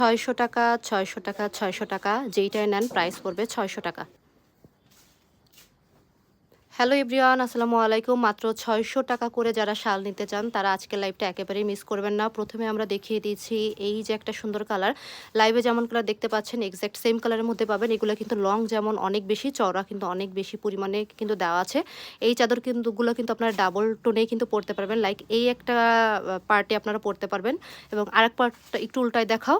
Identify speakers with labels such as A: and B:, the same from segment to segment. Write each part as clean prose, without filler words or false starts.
A: ৬০০ টাকা, ৬০০ টাকা, ৬০০ টাকা, যেইটাই নেন প্রাইস পড়বে ৬০০ টাকা। হ্যালো এভরিওয়ান, আসসালামু আলাইকুম। মাত্র ৬০০ টাকা করে যারা শাল নিতে চান তারা আজকের লাইভটা একেবারেই মিস করবেন না। প্রথমে আমরা দেখিয়ে দিচ্ছি এই যে একটা সুন্দর কালার, লাইভে যেমন কালার দেখতে পাচ্ছেন এক্স্যাক্ট সেম কালারের মধ্যে পাবেন। এগুলো কিন্তু লং যেমন অনেক বেশি, চওড়া কিন্তু অনেক বেশি পরিমাণে কিন্তু দেওয়া আছে। এই চাদর কিন্তু গুলো কিন্তু আপনারা ডাবল টোনেই কিন্তু পরতে পারবেন, লাইক এই একটা পার্টে আপনারা পরতে পারবেন এবং আরেক পার্টটা একটু উল্টায় দেখাও।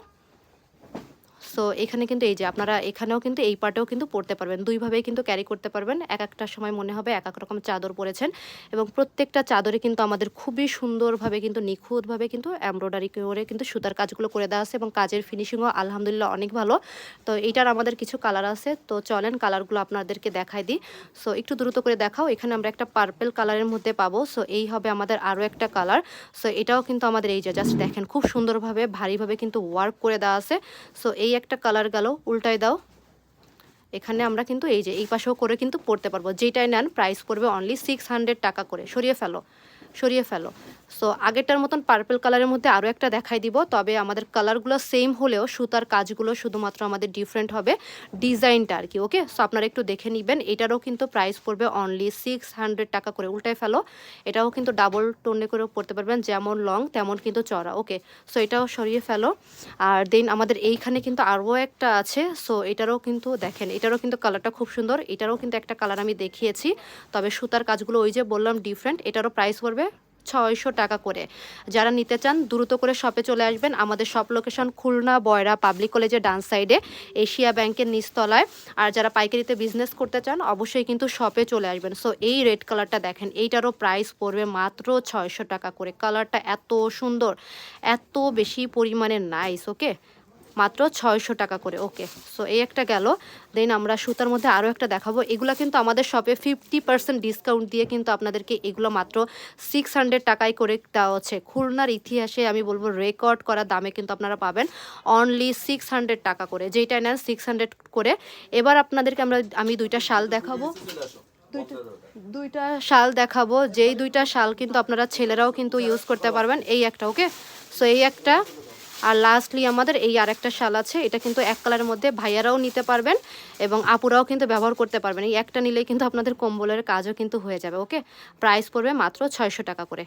A: সো এখানে কিন্তু এই যে আপনারা এখানেও কিন্তু এই পার্টেও কিন্তু পরতে পারবেন, দুইভাবেই কিন্তু ক্যারি করতে পারবেন। এক একটা সময় মনে হবে এক এক রকম চাদর পরেছেন এবং প্রত্যেকটা চাদরে কিন্তু আমাদের খুবই সুন্দরভাবে কিন্তু নিখুঁতভাবে কিন্তু এমব্রয়ডারি করে কিন্তু সুতার কাজগুলো করে দেওয়া আছে এবং কাজের ফিনিশিংও আলহামদুলিল্লাহ অনেক ভালো। তো এইটার আমাদের কিছু কালার আছে, তো চলেন কালারগুলো আপনাদেরকে দেখাই দিই। সো একটু দ্রুত করে দেখাও। এখানে আমরা একটা পার্পেল কালারের মধ্যে পাবো। সো এই হবে আমাদের আরও একটা কালার। সো এটাও কিন্তু আমাদের এই যে জাস্ট দেখেন খুব সুন্দরভাবে ভারীভাবে কিন্তু ওয়ার্ক করে দেওয়া আছে। সো এই একটা কালার গেল, উল্টায় দাও। এখানে আমরা কিন্তু এই যে এই পাশেও করে কিন্তু পড়তে পারবো, যেটাই নেন প্রাইস পড়বে অনলি 600 টাকা করে। সরিয়ে ফেলো, সরিয়ে ফেলো। সো আগেরটার মতন পার্পল কালারের মধ্যে আরও একটা দেখাই দিব, তবে আমাদের কালারগুলো সেম হলেও সুতার কাজগুলো শুধুমাত্র আমাদের ডিফারেন্ট হবে, ডিজাইনটা আর কি। ওকে, সো আপনারা একটু দেখে নেবেন। এটারও কিন্তু প্রাইস পড়বে অনলি 600 টাকা করে। উল্টায় ফেলো, এটাও কিন্তু ডাবল টোনে করেও পড়তে পারবেন, যেমন লং তেমন কিন্তু চড়া। ওকে, সো এটাও সরিয়ে ফেলো। আর দেন আমাদের এইখানে কিন্তু আরও একটা আছে। সো এটারও কিন্তু দেখেন, এটারও কিন্তু কালারটা খুব সুন্দর। এটারও কিন্তু একটা কালার আমি দেখিয়েছি, তবে সুতার কাজগুলো ওই যে বললাম ডিফারেন্ট। এটারও প্রাইস পড়বে ৬০০ টাকা করে। যারা নিতে চান দ্রুত করে শপে চলে আসবেন। আমাদের শপ লোকেশন খুলনা বয়রা পাবলিক কলেজের ডান সাইডে, এশিয়া ব্যাংকের নিচতলায়। আর যারা পাইকারিতে বিজনেস করতে চান অবশ্যই কিন্তু শপে চলে আসবেন। সো এই রেড কালারটা দেখেন, এইটারও প্রাইস পড়বে মাত্র ৬০০ টাকা করে। কালারটা এত সুন্দর, এত বেশি পরিমাণে নাইস। ওকে, মাত্র ৬০০ টাকা করে। ওকে, সো এই একটা গেল। দেন আমরা সুতার মধ্যে আরও একটা দেখাবো। এগুলো কিন্তু আমাদের শপে 50% ডিসকাউন্ট দিয়ে কিন্তু আপনাদেরকে এগুলো মাত্র 600 টাকায় করে দেওয়া হচ্ছে। খুলনার ইতিহাসে আমি বলবো রেকর্ড করা দামে কিন্তু আপনারা পাবেন অনলি 600 টাকা করে, যেইটা নেন 600 করে। এবার আপনাদেরকে আমি দুইটা শাল দেখাবো, দুইটা দুইটা শাল দেখাবো, যেই দুইটা শাল কিন্তু আপনারা ছেলেরাও কিন্তু ইউজ করতে পারবেন। এই একটা, ওকে, সো এই একটা। আর লাস্টলি আমাদের এই আরেকটা শাল আছে, এটা কিন্তু এক কালারের মধ্যে ভাইয়ারাও নিতে পারবেন এবং আপুরাও কিন্তু ব্যবহার করতে পারবেন। এই একটা নিলেই কিন্তু আপনাদের কম্বলের কাজও কিন্তু হয়ে যাবে। ওকে, প্রাইস পড়বে মাত্র ৬০০ টাকা করে।